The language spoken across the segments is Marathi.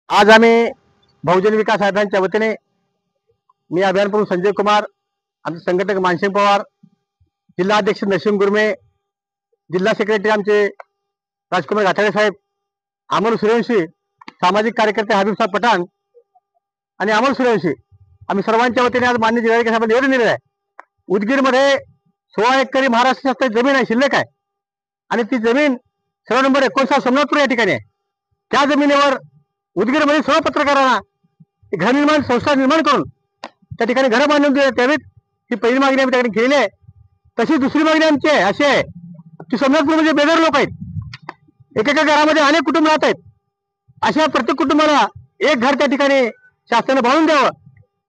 आज आम्ही बहुजन विकास आघाडीच्या वतीने मी अभियान प्रमुख संजय कुमार, आमचे संघटक मानसिंग पवार, जिल्हा अध्यक्ष नसीम गुरमे, जिल्हा सेक्रेटरी आमचे राजकुमार गाठाडे साहेब, अमोल सूर्यवंशी, सामाजिक कार्यकर्ते हबीब साहेब पठाण आणि अमोल सूर्यवंशी, आम्ही सर्वांच्या वतीने आज मान्य जिल्हाधिकारी साहेबांना निवेदन दिलेलं आहे। उदगीरमध्ये 16 एकरी महाराष्ट्र शासनाची जमीन आहे, शिल्लक आहे आणि ती जमीन सर्व नंबर 19 सोमनाथपूर या ठिकाणी आहे। त्या जमिनीवर उदगीरमध्ये सर्व पत्रकारांना गृहनिर्माण संस्था निर्माण करून त्या ठिकाणी घरं बांधून देण्यात यावीत, ही पहिली मागणी आम्ही त्या ठिकाणी केलेली आहे। तशी दुसरी मागणी आमची आहे अशी आहे की सोमनाथपूरमध्ये बेघर लोक आहेत, एकेका घरामध्ये अनेक कुटुंब राहत आहेत, अशा प्रत्येक कुटुंबाला एक घर त्या ठिकाणी शासनाने बांधून द्यावं।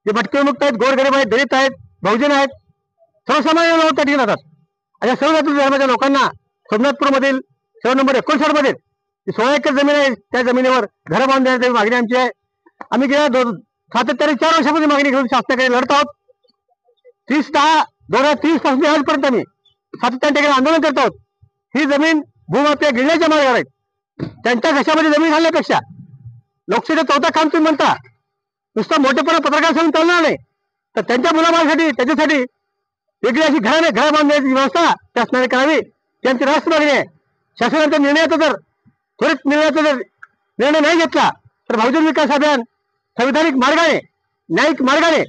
जे भटकेमुक्त आहेत, गोरगरीब आहेत, दलित आहेत, बहुजन आहेत, सर्वसामान्य लोक त्या ठिकाणी राहतात। अशा सर्व जाती धर्माच्या लोकांना सोमनाथपूरमधील सर्व नंबर 59 मध्ये 16 एकर जमीन आहे, त्या जमिनीवर घरं बांधून देण्याची मागणी आमची आहे। आम्ही गेल्या सातत्याने 4 वर्षामध्ये मागणी घेऊन शासनाकडे लढत आहोत। 30/10/2030 पासून आजपर्यंत आम्ही सातत्याने आंदोलन करत आहोत। ही जमीन भूमाफिया गिळण्याच्या मार्गावर आहेत। त्यांच्या घशामध्ये जमीन घालण्यापेक्षा लोकशाहीचा चौथा काम तुम्ही म्हणता, नुसतं मोठेपणा पत्रकार सांगून चालणार नाही, तर त्यांच्या मुलाबाळासाठी त्याच्यासाठी वेगळी अशी घर बांधण्याची व्यवस्था शासनाने करावी, त्यांची रास्त मागणी आहे। शासनाच्या निर्णयाचा जर त्वरित निर्णय नाही घेतला तर बहुजन विकास अभियान संविधानिक मार्गाने, न्यायिक मार्गाने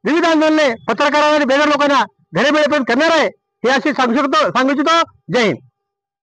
विविध आंदोलने पत्रकारांना आणि बेघर लोकांना घरे मिळेपर्यंत करणार आहे, हे असे सांगू इच्छितो। जय हिंद।